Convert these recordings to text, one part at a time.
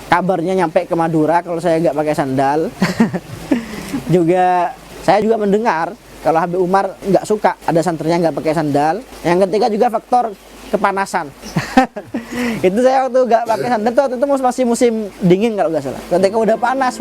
kabarnya nyampe ke Madura kalau saya nggak pakai sandal. Saya juga mendengar kalau Habib Umar nggak suka ada santrinya nggak pakai sandal. Yang ketiga juga faktor kepanasan. Itu saya waktu nggak pakai sandal tuh, waktu itu masih musim dingin kalau nggak salah. Ketika udah panas,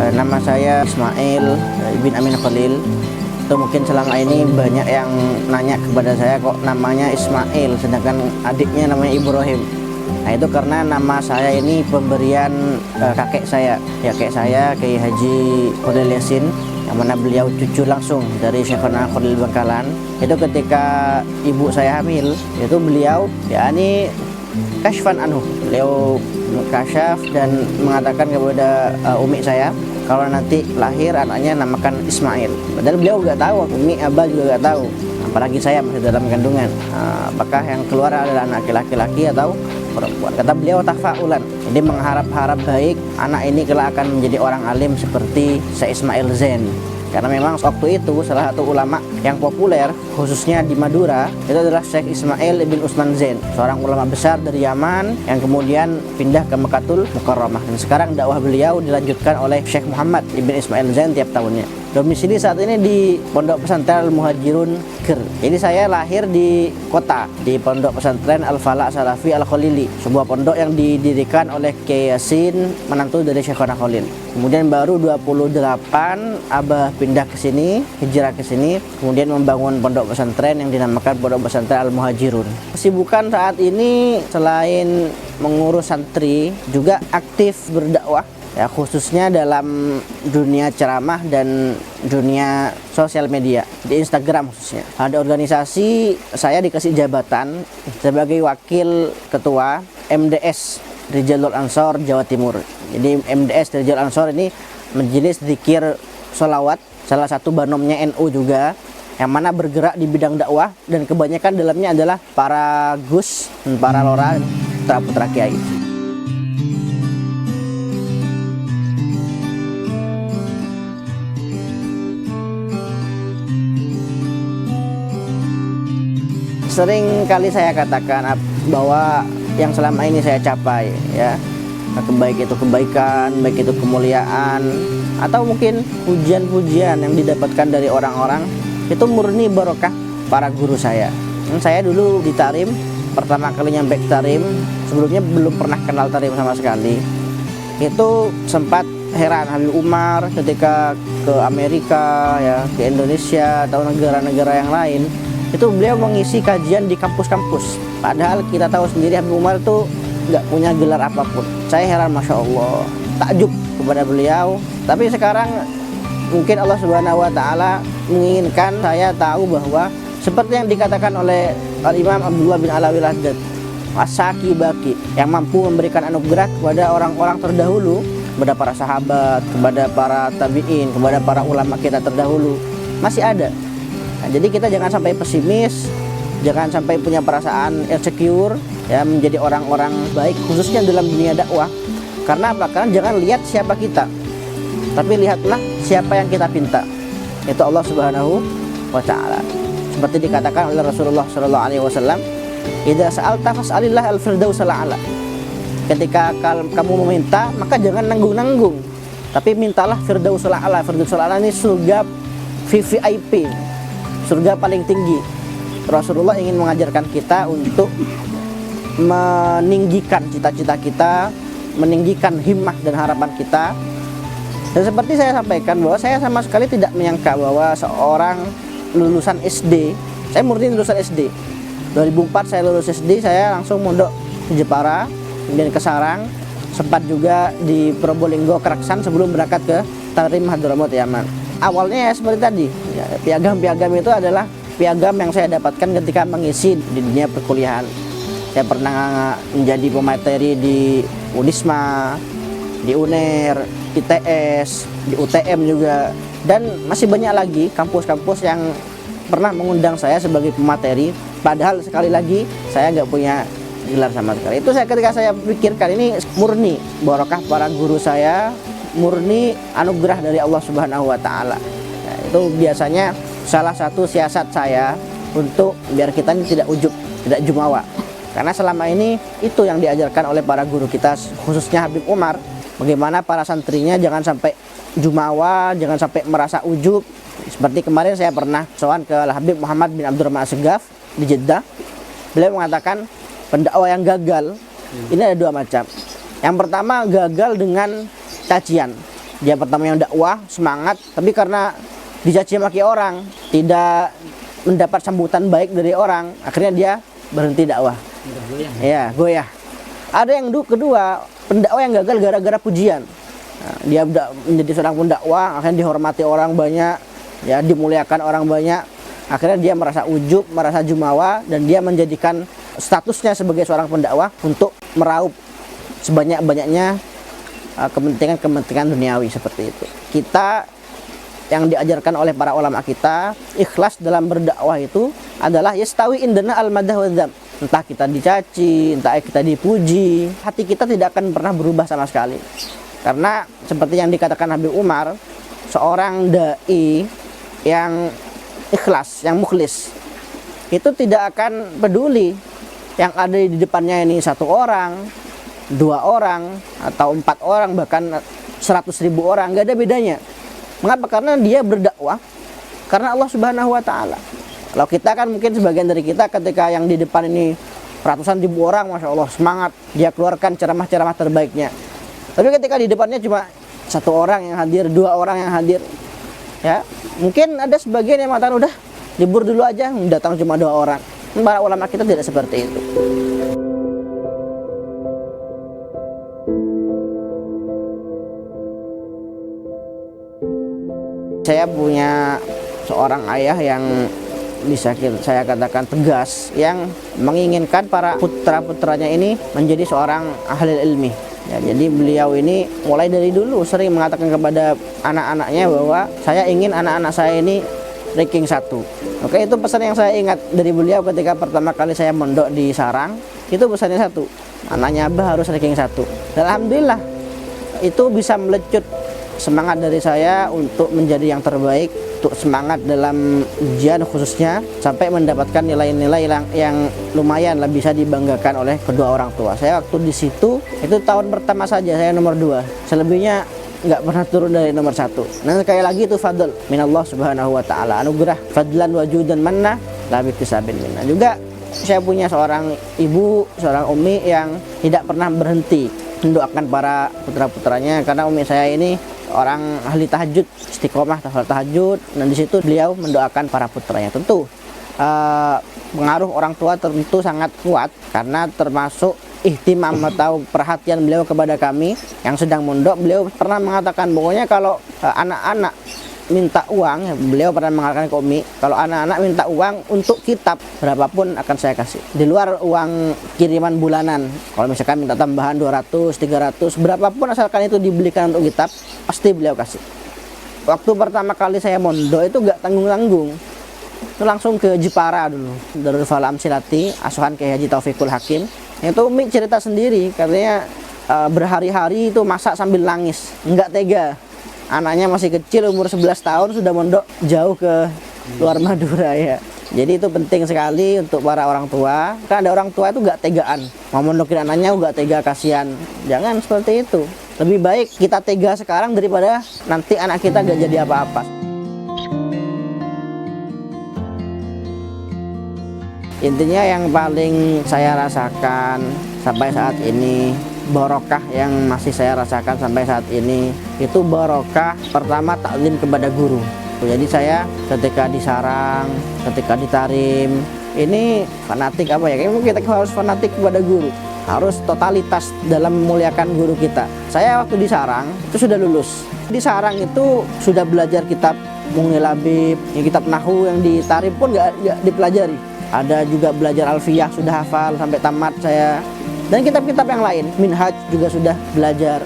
Nama saya Ismail bin Amin Khalil. Itu mungkin selama ini banyak yang nanya kepada saya kok namanya Ismail sedangkan adiknya namanya Ibrahim. Nah itu karena nama saya ini pemberian kakek saya. Ya kakek saya Kiai Haji Khalil Yasin, yang mana beliau cucu langsung dari Syekhona Khalil Bangkalan. Itu ketika ibu saya hamil, itu beliau ini kasyfan anhu. Beliau kasyaf dan mengatakan kepada umi saya kalau nanti lahir anaknya namakan Ismail. Padahal beliau nggak tahu, umi abah juga nggak tahu. Apalagi saya masih dalam kandungan. Apakah yang keluar adalah anak laki-laki atau perempuan? Kata beliau tafaulan. Jadi mengharap-harap baik anak ini kelak akan menjadi orang alim seperti Syekh Ismail Zain. Karena memang waktu itu salah satu ulama yang populer khususnya di Madura itu adalah Syekh Ismail ibn Utsman Zain, seorang ulama besar dari Yaman yang kemudian pindah ke Mekkatul Mukarramah, dan sekarang dakwah beliau dilanjutkan oleh Syekh Muhammad ibn Ismail Zain tiap tahunnya. Domisili saat ini di Pondok Pesantren Al-Muhajirun Kir. Jadi saya lahir di kota, di Pondok Pesantren Al-Falaq Salafi Al-Khalili, sebuah pondok yang didirikan oleh Kiai Yasin, menantu dari Syekhona Khalil. Kemudian baru 28 abah pindah ke sini, hijrah ke sini, kemudian membangun pondok pesantren yang dinamakan Pondok Pesantren Al-Muhajirun. Kesibukan saat ini selain mengurus santri juga aktif berdakwah, ya khususnya dalam dunia ceramah dan dunia sosial media, di Instagram khususnya. Ada organisasi, saya dikasih jabatan sebagai wakil ketua MDS Rijalul Ansor Jawa Timur. Jadi MDS Rijalul Ansor ini majelis zikir sholawat, salah satu banomnya NU juga, yang mana bergerak di bidang dakwah dan kebanyakan dalamnya adalah para gus, para lora, putra-putra kiai. Sering kali saya katakan bahwa yang selama ini saya capai, ya, baik itu kebaikan, baik itu kemuliaan, atau mungkin pujian-pujian yang didapatkan dari orang-orang, itu murni barokah para guru saya. Saya dulu di Tarim, pertama kali nyampe Tarim, sebelumnya belum pernah kenal Tarim sama sekali. Itu sempat heran Habib Umar ketika ke Amerika, ya, ke Indonesia atau negara-negara yang lain. Itu beliau mengisi kajian di kampus-kampus. Padahal kita tahu sendiri Habib Umar itu nggak punya gelar apapun. Saya heran, Masya Allah, takjub kepada beliau. Tapi sekarang mungkin Allah Subhanahu Wa Taala menginginkan saya tahu bahwa seperti yang dikatakan oleh Imam Abdullah bin Alawi Lahdad, Asaki Baki, yang mampu memberikan anugerah kepada orang-orang terdahulu, kepada para sahabat, kepada para tabi'in, kepada para ulama kita terdahulu, masih ada. Nah, jadi kita jangan sampai pesimis, jangan sampai punya perasaan insecure, ya, menjadi orang-orang baik khususnya dalam dunia dakwah. Karena apa? Karena jangan lihat siapa kita, tapi lihatlah siapa yang kita pinta. Itu Allah Subhanahu Wa Taala. Seperti dikatakan oleh Rasulullah Shallallahu Alaihi Wasallam, "Idza sa'alta fas'alillah al-firdaus al-a'la." Ketika kamu meminta, maka jangan nanggung-nanggung, tapi mintalah Firdausul A'la. Firdausul A'la ini surga VVIP, surga paling tinggi. Rasulullah ingin mengajarkan kita untuk meninggikan cita-cita kita, meninggikan himmah dan harapan kita. Dan seperti saya sampaikan bahwa saya sama sekali tidak menyangka bahwa seorang lulusan SD, saya murni lulusan SD. 2004 saya lulus SD, saya langsung mondok di Jepara, kemudian ke Sarang, sempat juga di Probolinggo, Keraksan sebelum berangkat ke Tarim Hadramaut Yaman. Awalnya ya seperti tadi, ya, piagam-piagam itu adalah piagam yang saya dapatkan ketika mengisi di dunia perkuliahan. Saya pernah menjadi pemateri di Unisma, di UNER, ITS, di UTM juga, dan masih banyak lagi kampus-kampus yang pernah mengundang saya sebagai pemateri, padahal sekali lagi saya nggak punya gelar sama sekali. Itu ketika saya pikirkan, ini murni barokah para guru saya, murni anugerah dari Allah Subhanahu wa Ta'ala. Nah, itu biasanya salah satu siasat saya untuk biar kita ini tidak ujub, tidak jumawa. Karena selama ini itu yang diajarkan oleh para guru kita, khususnya Habib Umar, bagaimana para santrinya jangan sampai jumawa, jangan sampai merasa ujub. Seperti kemarin saya pernah sowan ke Habib Muhammad bin Abdurrahman As-Segaf di Jeddah. Beliau mengatakan pendakwah yang gagal ini ada dua macam. Yang pertama gagal dengan cacian. Dia pertama yang dakwah semangat, tapi karena dicaci maki orang, tidak mendapat sambutan baik dari orang, akhirnya dia berhenti dakwah. Ya, goyah. Ada yang kedua, pendakwah yang gagal gara-gara pujian. Nah, dia menjadi seorang pendakwah, akhirnya dihormati orang banyak, ya dimuliakan orang banyak. Akhirnya dia merasa ujub, merasa jumawa, dan dia menjadikan statusnya sebagai seorang pendakwah untuk meraup sebanyak-banyaknya kepentingan-kepentingan duniawi seperti itu. Kita yang diajarkan oleh para ulama kita, ikhlas dalam berdakwah itu adalah yastawi indana al-madah wa dzam. Entah kita dicaci, entah kita dipuji, hati kita tidak akan pernah berubah sama sekali. Karena seperti yang dikatakan Habib Umar, seorang dai yang ikhlas, yang mukhlis, itu tidak akan peduli yang ada di depannya ini 1 orang, 2 orang, atau 4 orang, bahkan 100.000 orang, nggak ada bedanya. Mengapa? Karena dia berdakwah karena Allah Subhanahu wa Ta'ala. Kalau kita kan mungkin sebagian dari kita ketika yang di depan ini ratusan ribu orang, Masya Allah semangat, dia keluarkan ceramah-ceramah terbaiknya. Tapi ketika di depannya cuma 1 orang yang hadir, 2 orang yang hadir, ya mungkin ada sebagian yang mengatakan udah libur dulu aja, datang cuma 2 orang. Para ulama kita tidak seperti itu. Saya punya seorang ayah yang bisa saya katakan tegas, yang menginginkan para putra-putranya ini menjadi seorang ahli ilmi. Ya, jadi beliau ini mulai dari dulu sering mengatakan kepada anak-anaknya bahwa saya ingin anak-anak saya ini ranking 1. Oke, itu pesan yang saya ingat dari beliau ketika pertama kali saya mondok di Sarang. Itu pesannya 1, anaknya Abah harus ranking 1. Dan alhamdulillah itu bisa melecut semangat dari saya untuk menjadi yang terbaik, untuk semangat dalam ujian khususnya, sampai mendapatkan nilai-nilai yang lumayan lah bisa dibanggakan oleh kedua orang tua. Saya waktu di situ, itu tahun pertama saja saya nomor 2, selebihnya nggak pernah turun dari nomor 1. Nah sekali lagi itu fadl minallah Subhanahu wa Ta'ala, anugerah fadlan wajudan manna la biktisabin minna. Juga saya punya seorang ibu, seorang umi yang tidak pernah berhenti mendoakan para putra-putranya, karena umi saya ini orang ahli tahajud, istiqomah tahajud, dan di situ beliau mendoakan para putranya. Tentu pengaruh orang tua tentu sangat kuat, karena termasuk ihtimam atau perhatian beliau kepada kami yang sedang mondok. Beliau pernah mengatakan pokoknya kalau anak-anak minta uang, beliau pernah mengatakan ke Umi, kalau anak-anak minta uang untuk kitab berapapun akan saya kasih, di luar uang kiriman bulanan. Kalau misalkan minta tambahan 200, 300, berapapun asalkan itu dibelikan untuk kitab, pasti beliau kasih. Waktu pertama kali saya mondok itu gak tanggung-tanggung, itu langsung ke Jepara dulu, Darul Falah Amsilati, asuhan Kyai Haji Taufikul Hakim. Itu Umi cerita sendiri, katanya berhari-hari itu masak sambil nangis, nggak tega. Anaknya masih kecil, umur 11 tahun, sudah mondok jauh ke luar Madura ya. Jadi itu penting sekali untuk para orang tua. Karena ada orang tua itu gak tegaan, mau mondokin anaknya gak tega, kasihan. Jangan seperti itu. Lebih baik kita tega sekarang daripada nanti anak kita gak jadi apa-apa. Intinya yang paling saya rasakan sampai saat ini, barokah yang masih saya rasakan sampai saat ini, itu barokah pertama taklim kepada guru. Jadi saya ketika di Sarang, ketika di Tarim, ini fanatik apa ya? Kayaknya kita harus fanatik kepada guru, harus totalitas dalam memuliakan guru kita. Saya waktu di Sarang itu sudah lulus. Di Sarang itu sudah belajar kitab Mughni Labib, kitab Nahwu yang di Tarim pun nggak dipelajari. Ada juga belajar Alfiyah, sudah hafal sampai tamat saya. Dan kitab-kitab yang lain, Minhaj juga sudah belajar.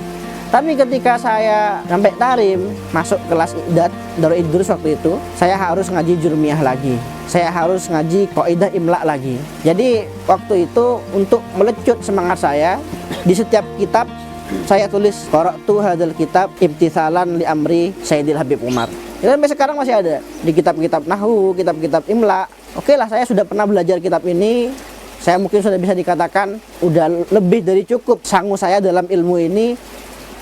Tapi ketika saya sampai Tarim, masuk kelas Iqdad, Darul Idrus waktu itu, saya harus ngaji Jurmiyah lagi. saya harus ngaji kaidah imla lagi. Jadi waktu itu untuk melecut semangat saya, di setiap kitab saya tulis qara'tu hadzal kitab imtitsalan li amri Sayyidil Habib Umar. Dan sampai sekarang masih ada di kitab-kitab nahwu, kitab-kitab imla. Oke lah, saya sudah pernah belajar kitab ini. Saya mungkin sudah bisa dikatakan udah lebih dari cukup sangu saya dalam ilmu ini.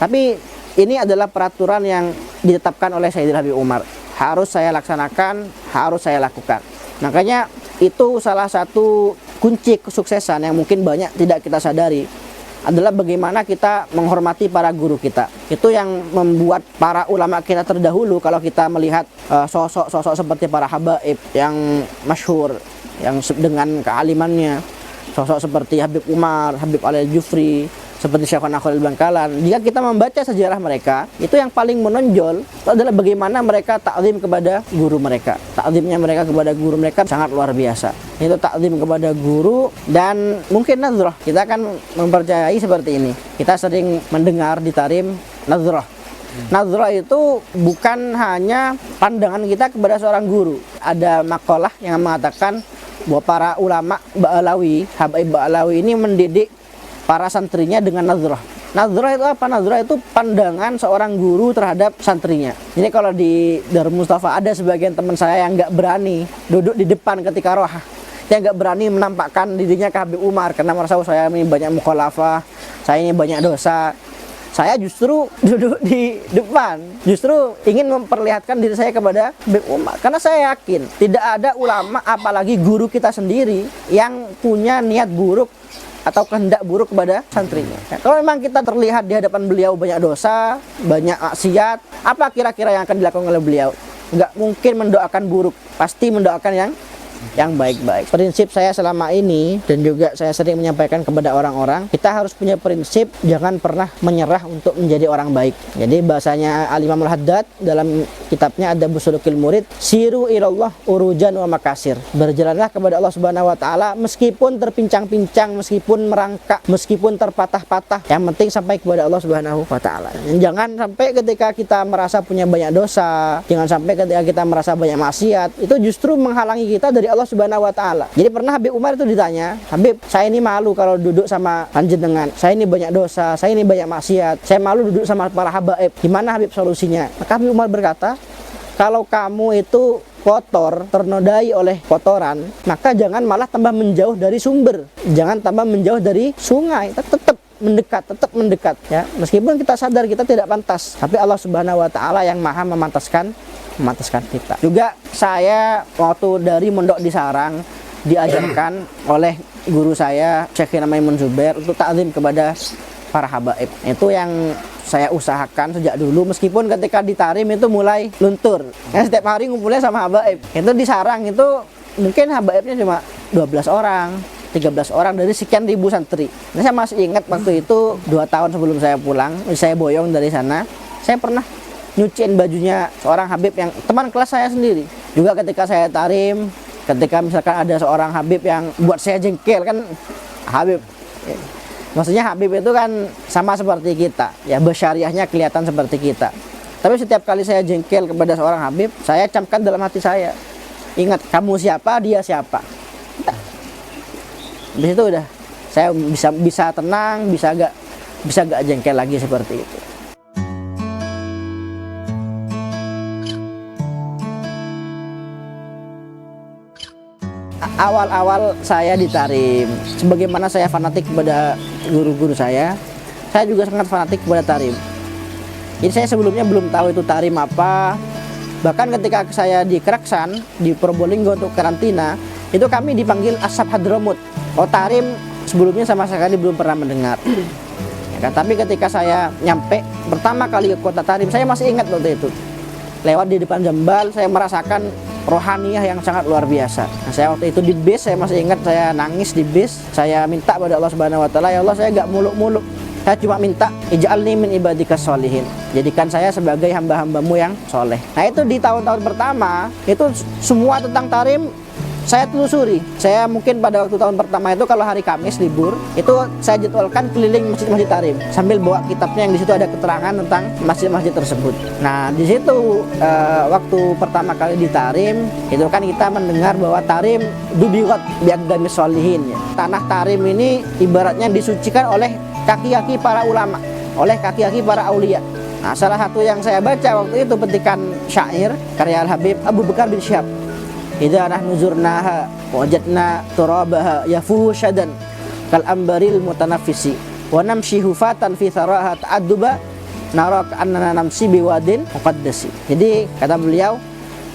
Tapi ini adalah peraturan yang ditetapkan oleh Sayyidil Habib Umar. Harus saya laksanakan, harus saya lakukan. Makanya itu salah satu kunci kesuksesan yang mungkin banyak tidak kita sadari, adalah bagaimana kita menghormati para guru kita. Itu yang membuat para ulama kita terdahulu, kalau kita melihat sosok-sosok seperti para habaib yang masyhur, yang dengan kealimannya, sosok seperti Habib Umar, Habib Ali Al-Jufri, seperti Syekhona Khalil Bangkalan. Jika kita membaca sejarah mereka, itu yang paling menonjol itu adalah bagaimana mereka takzim kepada guru mereka. Takzimnya mereka kepada guru mereka sangat luar biasa. Itu takzim kepada guru, dan mungkin nazrah. Kita akan mempercayai seperti ini. Kita sering mendengar di tarim nazrah. Nazrah itu bukan hanya pandangan kita kepada seorang guru. Ada makalah yang mengatakan bahwa para ulama Ba'alawi, habaib Ba'alawi ini mendidik para santrinya dengan nazrah. Nazrah itu apa? Nazrah itu pandangan seorang guru terhadap santrinya. Jadi kalau di Darul Mustafa ada sebagian teman saya yang nggak berani duduk di depan ketika rohah. Dia nggak berani menampakkan dirinya ke Habib Umar karena merasa saya ini banyak mukhalafah, saya ini banyak dosa. Saya justru duduk di depan, justru ingin memperlihatkan diri saya kepada Habib Umar. Karena saya yakin tidak ada ulama, apalagi guru kita sendiri, yang punya niat buruk atau kehendak buruk kepada santrinya. Kalau memang kita terlihat di hadapan beliau banyak dosa, banyak maksiat, apa kira-kira yang akan dilakukan oleh beliau? Nggak mungkin mendoakan buruk, pasti mendoakan yang baik-baik. Prinsip saya selama ini, dan juga saya sering menyampaikan kepada orang-orang, kita harus punya prinsip jangan pernah menyerah untuk menjadi orang baik. Jadi bahasanya Al-Imam Al-Haddad dalam kitabnya Adabus Sulukil Murid, siru ilallah urujan wa makasir. Berjalanlah kepada Allah Subhanahu wa taala meskipun terpincang-pincang, meskipun merangkak, meskipun terpatah-patah. Yang penting sampai kepada Allah Subhanahu wa taala. Jangan sampai ketika kita merasa punya banyak dosa, jangan sampai ketika kita merasa banyak maksiat, itu justru menghalangi kita dari Allah Subhanahu wa taala. Jadi pernah Habib Umar itu ditanya, "Habib, saya ini malu kalau duduk sama panjenengan. Saya ini banyak dosa, saya ini banyak maksiat. Saya malu duduk sama para habaib. Gimana Habib solusinya?" Maka Habib Umar berkata, "Kalau kamu itu kotor, ternodai oleh kotoran, maka jangan malah tambah menjauh dari sumber. Jangan tambah menjauh dari sungai. Tetap mendekat ya. Meskipun kita sadar kita tidak pantas, tapi Allah Subhanahu wa taala yang Maha memantaskan kita. Juga saya waktu dari mondok di Sarang diajarkan oleh guru saya Syekhina Maimun Zubair untuk takzim kepada para habaib. Itu yang saya usahakan sejak dulu, meskipun ketika di Tarim itu mulai luntur. Ya, setiap hari ngumpulnya sama habaib. Itu di Sarang itu mungkin habaibnya cuma 12 orang, 13 orang dari sekian ribu santri. Nah, saya masih ingat waktu itu 2 tahun sebelum saya pulang, saya boyong dari sana, saya pernah nyuciin bajunya seorang habib yang teman kelas saya sendiri. Juga ketika saya tarim, ketika misalkan ada seorang habib yang buat saya jengkel, kan habib, maksudnya habib itu kan sama seperti kita ya, bersyariahnya kelihatan seperti kita. Tapi setiap kali saya jengkel kepada seorang habib, saya camkan dalam hati saya, ingat kamu siapa, dia siapa. Habis itu udah saya bisa tenang, bisa gak jengkel lagi seperti itu. Awal-awal saya di Tarim, sebagaimana saya fanatik kepada guru-guru saya juga sangat fanatik kepada Tarim. Jadi saya sebelumnya belum tahu itu Tarim apa. Bahkan ketika saya di Keraksan, di Probolinggo untuk karantina, itu kami dipanggil Ashab Hadramut. Oh, Tarim sebelumnya sama sekali belum pernah mendengar. Ya, tapi ketika saya nyampe pertama kali ke kota Tarim, saya masih ingat waktu itu. Lewat di depan Jembal, saya merasakan rohaniyah yang sangat luar biasa. Nah, saya waktu itu di bis, saya masih ingat saya nangis di bis. Saya minta pada Allah Subhanahu wa taala, "Ya Allah, saya gak muluk-muluk. Saya cuma minta ij'alni min ibadikas sholihin. Jadikan saya sebagai hamba-hambamu yang soleh." Nah, itu di tahun-tahun pertama, itu semua tentang Tarim saya telusuri. Saya mungkin pada waktu tahun pertama itu kalau hari Kamis libur, itu saya jadwalkan keliling masjid-masjid Tarim sambil bawa kitabnya yang di situ ada keterangan tentang masjid-masjid tersebut. Nah, di situ waktu pertama kali di Tarim, itu kan kita mendengar bahwa Tarim dubirat biaqdamis sholihin ya. Tanah Tarim ini ibaratnya disucikan oleh kaki-kaki para ulama, oleh kaki-kaki para aulia. Nah, salah satu yang saya baca waktu itu petikan syair karya Al-Habib Abu Bakar bin Syihab. Idza nahnu zurnaha wajadna turabaha yafuhu syadan kal ambaril mutanaffisi wa namshi hufatan fi tharaha ta'adduba narak annana namsi biwadin muqaddasi. Jadi kata beliau,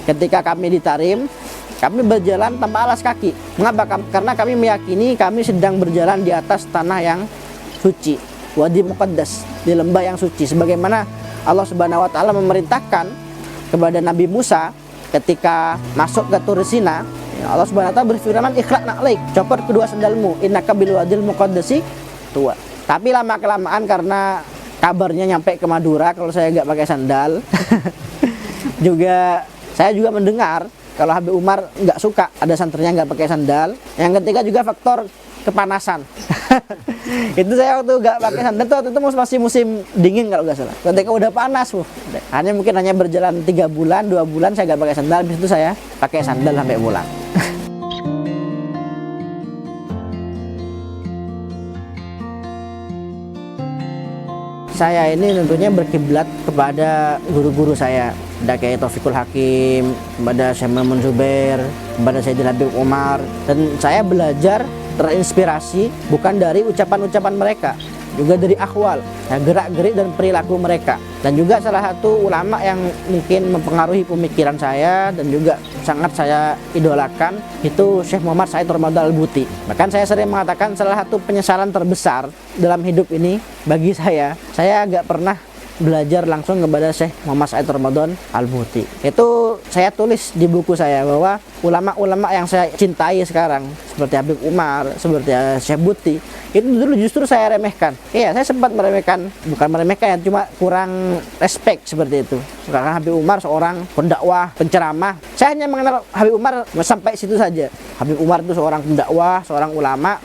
ketika kami di Tarim, kami berjalan tanpa alas kaki. Mengapa? Karena kami meyakini kami sedang berjalan di atas tanah yang suci, wadi muqaddas, di lembah yang suci, sebagaimana Allah Subhanahu wa taala memerintahkan kepada Nabi Musa ketika masuk ke Tur Sina. Allah Subhanahu wa taala berfirman, "Ikhla'na 'alaik," copot kedua sandalmu, innaka bil wadil muqaddasi tua. Tapi lama kelamaan karena kabarnya nyampe ke Madura kalau saya nggak pakai sandal. Saya juga mendengar kalau Habib Umar nggak suka ada santrinya nggak pakai sandal. Yang ketiga juga faktor kepanasan. Itu saya waktu nggak pakai sandal tuh, waktu itu masih musim dingin kalau nggak salah. Ketika udah panas, hanya berjalan 3 bulan, 2 bulan saya nggak pakai sandal. Habis itu saya pakai sandal sampai pulang. Saya ini tentunya berkiblat kepada guru-guru saya, ada kayak Taufikul Hakim, kepada Syekh Maimun Zubair, kepada Sayyidil Habib Umar, dan saya belajar terinspirasi bukan dari ucapan-ucapan mereka, juga dari akhwal, gerak-gerik dan perilaku mereka. Dan juga salah satu ulama yang mungkin mempengaruhi pemikiran saya dan juga sangat saya idolakan itu Syekh Muhammad Said Ramadan Al-Buti. Bahkan saya sering mengatakan salah satu penyesalan terbesar dalam hidup ini bagi saya agak pernah belajar langsung kepada Syekh Muhammad Said Ramadan Al-Buti. Itu saya tulis di buku saya bahwa ulama-ulama yang saya cintai sekarang seperti Habib Umar, seperti Syekh Buti, itu dulu justru saya remehkan. Iya, saya sempat meremehkan, bukan meremehkan ya, cuma kurang respect seperti itu. Karena Habib Umar seorang pendakwah, penceramah. Saya hanya mengenal Habib Umar sampai situ saja. Habib Umar itu seorang pendakwah, seorang ulama.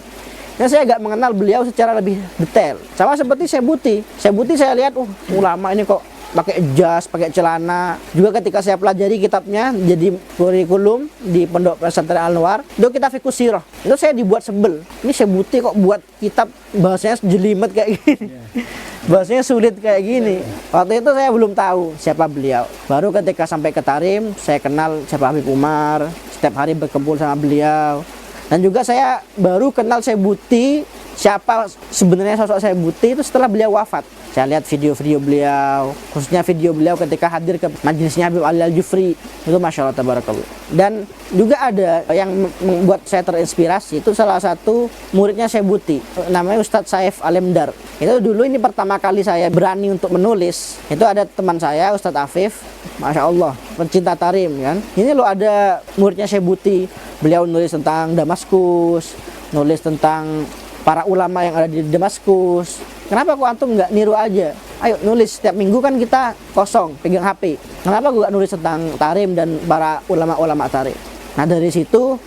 Dan saya agak mengenal beliau secara lebih detail. Sama seperti Syekh Buti. Syekh Buti saya lihat, ulama ini kok pakai jas, pakai celana. Juga ketika saya pelajari kitabnya jadi kurikulum di Pondok Pesantren Al-Anwar, itu kita fiqh sirah. Itu saya dibuat sebel. Ini Syekh Buti kok buat kitab bahasanya jelimet kayak gini. Bahasanya sulit kayak gini. Waktu itu saya belum tahu siapa beliau. Baru ketika sampai ke Tarim, saya kenal siapa Habib Umar. Setiap hari berkumpul sama beliau. Dan juga saya baru kenal Syekh Buti, siapa sebenarnya sosok Syekh Buti itu setelah beliau wafat. Saya lihat video-video beliau, khususnya video beliau ketika hadir ke majelisnya Habib Ali Al-Jufri. Itu Masya Allah tabarakallah. Dan juga ada yang membuat saya terinspirasi, itu salah satu muridnya Syekh Buti, namanya Ustadz Saif Alemdar. Itu dulu ini pertama kali saya berani untuk menulis. Itu ada teman saya Ustadz Afif, Masya Allah, pencinta Tarim kan. Ini loh ada muridnya Syekh Buti. Beliau nulis tentang Damaskus, nulis tentang para ulama yang ada di Damaskus. Kenapa kok antum nggak niru aja? Ayo nulis, setiap minggu kan kita kosong, pegang HP. Kenapa gue nggak nulis tentang Tarim dan para ulama-ulama Tarim? Nah dari situ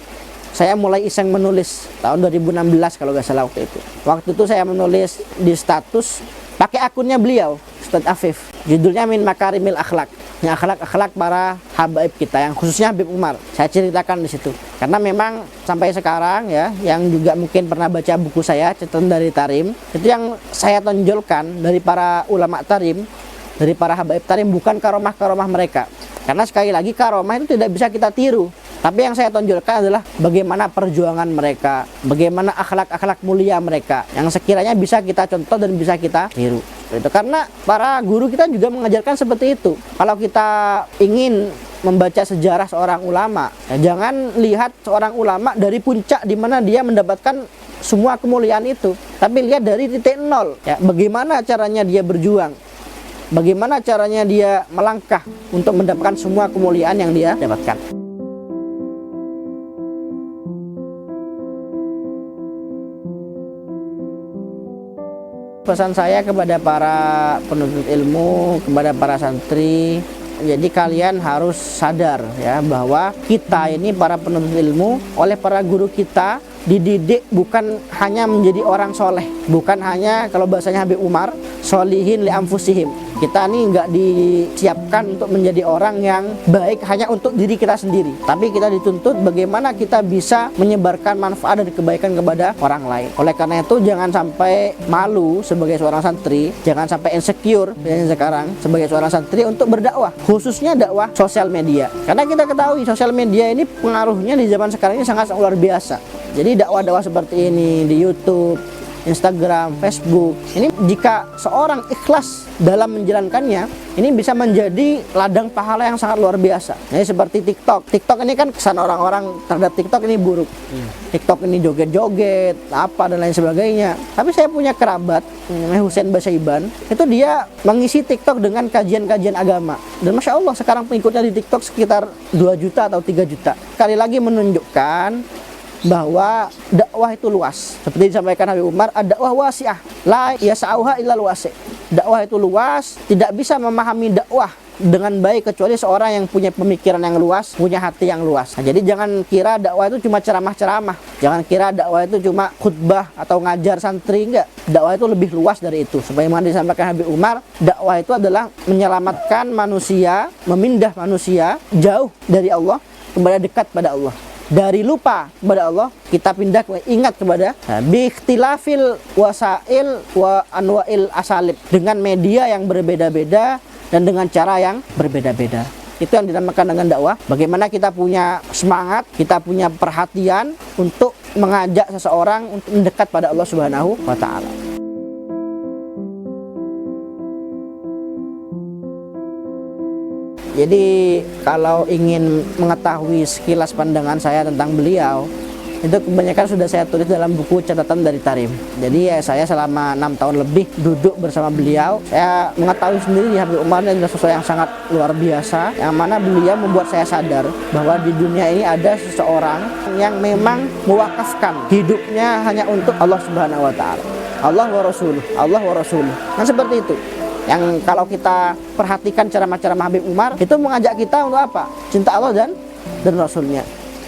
saya mulai iseng menulis tahun 2016 kalau nggak salah waktu itu. Waktu itu saya menulis di status pakai akunnya beliau, Ustadz Afif. Judulnya Min Makarimil Akhlak. Ini akhlak-akhlak para habaib kita, yang khususnya Habib Umar. Saya ceritakan di situ. Karena memang sampai sekarang ya, yang juga mungkin pernah baca buku saya, catatan dari Tarim, itu yang saya tonjolkan dari para ulama Tarim, dari para habaib Tarim, bukan karomah-karomah mereka. Karena sekali lagi karomah itu tidak bisa kita tiru. Tapi yang saya tonjolkan adalah bagaimana perjuangan mereka, bagaimana akhlak-akhlak mulia mereka, yang sekiranya bisa kita contoh dan bisa kita tiru. Itu karena para guru kita juga mengajarkan seperti itu. Kalau kita ingin membaca sejarah seorang ulama, ya jangan lihat seorang ulama dari puncak di mana dia mendapatkan semua kemuliaan itu, tapi lihat dari titik nol. Ya, bagaimana caranya dia berjuang, bagaimana caranya dia melangkah untuk mendapatkan semua kemuliaan yang dia dapatkan. Pesan saya kepada para penuntut ilmu, kepada para santri, Jadi kalian harus sadar ya bahwa kita ini para penuntut ilmu oleh para guru kita dididik bukan hanya menjadi orang soleh, bukan hanya kalau bahasanya Habib Umar, solihin li anfusihim. Kita ini nggak disiapkan untuk menjadi orang yang baik hanya untuk diri kita sendiri, tapi kita dituntut bagaimana kita bisa menyebarkan manfaat dan kebaikan kepada orang lain. Oleh karena itu jangan sampai malu sebagai seorang santri, jangan sampai insecure sekarang sebagai seorang santri untuk berdakwah, khususnya dakwah sosial media. Karena kita ketahui sosial media ini pengaruhnya di zaman sekarang ini sangat luar biasa. Jadi dakwah-dakwah seperti ini di YouTube, Instagram, Facebook, ini jika seorang ikhlas dalam menjalankannya, ini bisa menjadi ladang pahala yang sangat luar biasa. Jadi seperti TikTok. TikTok ini kan kesan orang-orang terhadap TikTok ini buruk. TikTok ini joget-joget, apa dan lain sebagainya. Tapi saya punya kerabat, namanya Husain Basaiban, itu dia mengisi TikTok dengan kajian-kajian agama. Dan Masya Allah sekarang pengikutnya di TikTok sekitar 2 juta atau 3 juta. Sekali lagi menunjukkan bahwa dakwah itu luas. Seperti disampaikan Habib Umar, ad-dakwah wasi'ah, la yas'auha illal wasi'. Dakwah itu luas, tidak bisa memahami dakwah dengan baik kecuali seorang yang punya pemikiran yang luas, punya hati yang luas. Nah, jadi jangan kira dakwah itu cuma ceramah-ceramah. Jangan kira dakwah itu cuma khutbah atau ngajar santri, enggak. Dakwah itu lebih luas dari itu. Sebagaimana disampaikan Habib Umar, dakwah itu adalah menyelamatkan manusia, memindah manusia jauh dari Allah kepada dekat pada Allah. Dari lupa kepada Allah kita pindah ingat kepada biikhtilafil wasail wa anwa'il asalib, dengan media yang berbeda-beda dan dengan cara yang berbeda-beda. Itu yang dinamakan dengan dakwah. Bagaimana kita punya semangat, kita punya perhatian untuk mengajak seseorang untuk mendekat pada Allah Subhanahu wa taala. Jadi kalau ingin mengetahui sekilas pandangan saya tentang beliau, itu kebanyakan sudah saya tulis dalam buku catatan dari Tarim. Jadi ya saya selama 6 tahun lebih duduk bersama beliau, saya mengetahui sendiri Habib Umar adalah sosok yang sangat luar biasa, yang mana beliau membuat saya sadar bahwa di dunia ini ada seseorang yang memang mewakafkan hidupnya hanya untuk Allah Subhanahu wa taala. Allah wa Rasuluh, Allah wa Rasuluh. Nah seperti itu. Yang kalau kita perhatikan ceramah-ceramah Habib Umar itu mengajak kita untuk apa? Cinta Allah dan Rasulnya.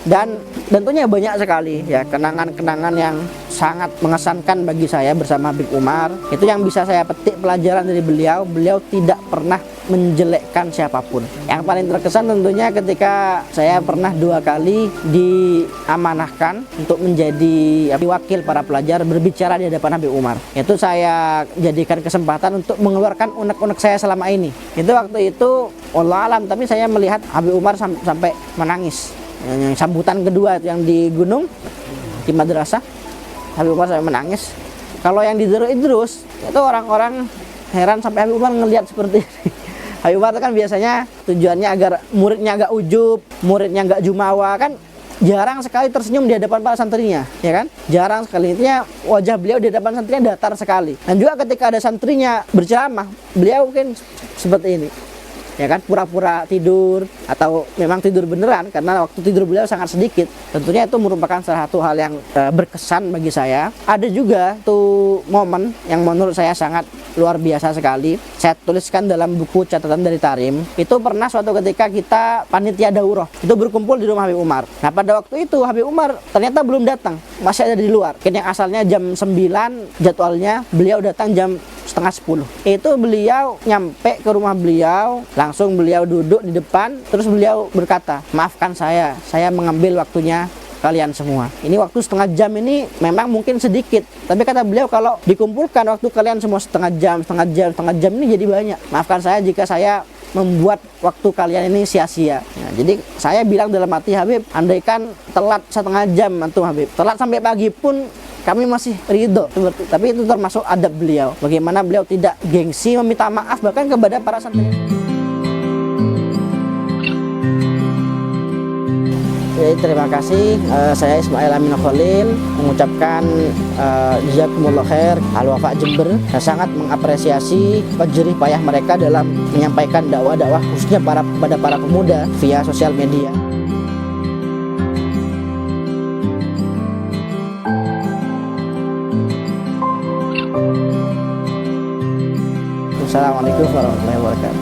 Dan tentunya banyak sekali ya kenangan-kenangan yang sangat mengesankan bagi saya bersama Habib Umar. Itu yang bisa saya petik pelajaran dari beliau. Beliau tidak pernah menjelekkan siapapun. Yang paling terkesan tentunya ketika saya pernah 2 kali diamanahkan untuk menjadi wakil para pelajar berbicara di hadapan Habib Umar. Itu saya jadikan kesempatan untuk mengeluarkan unek-unek saya selama ini. Itu waktu itu wallah alam, tapi saya melihat Habib Umar sampai menangis. Yang sambutan kedua yang di gunung di madrasah, Habib Umar sampai menangis. Kalau yang di Darul Idrus itu orang-orang heran sampai Habib Umar ngelihat seperti ini. Habib Umar itu kan biasanya tujuannya agar muridnya agak ujub, muridnya agak jumawa, kan jarang sekali tersenyum di hadapan para santrinya, ya kan? Jarang sekali. Intinya wajah beliau di hadapan santrinya datar sekali. Dan juga ketika ada santrinya berceramah, beliau mungkin seperti ini. Ya kan, pura-pura tidur atau memang tidur beneran, karena waktu tidur beliau sangat sedikit. Tentunya itu merupakan salah satu hal yang berkesan bagi saya. Ada juga tuh momen yang menurut saya sangat luar biasa sekali. Saya tuliskan dalam buku catatan dari Tarim. Itu pernah suatu ketika kita panitia daurah itu berkumpul di rumah Habib Umar. Nah pada waktu itu Habib Umar ternyata belum datang, masih ada di luar. Yang asalnya jam 9 jadwalnya, beliau datang jam setengah 10. Itu beliau nyampe ke rumah beliau, langsung beliau duduk di depan, terus beliau berkata, maafkan saya mengambil waktunya kalian semua. Ini waktu setengah jam ini memang mungkin sedikit, tapi kata beliau kalau dikumpulkan waktu kalian semua setengah jam ini jadi banyak. Maafkan saya jika saya membuat waktu kalian ini sia-sia. Nah, jadi saya bilang dalam hati, Habib, andaikan telat setengah jam antum Habib, telat sampai pagi pun kami masih ridho. Tapi itu termasuk adab beliau. Bagaimana beliau tidak gengsi meminta maaf bahkan kepada para santri. Jadi terima kasih, saya Ismail Amin Khalil mengucapkan jazakumullah khair Al-Wafa Jember. Saya sangat mengapresiasi jerih payah mereka dalam menyampaikan dakwah-dakwah khususnya pada para pemuda via sosial media. Assalamualaikum warahmatullahi wabarakatuh.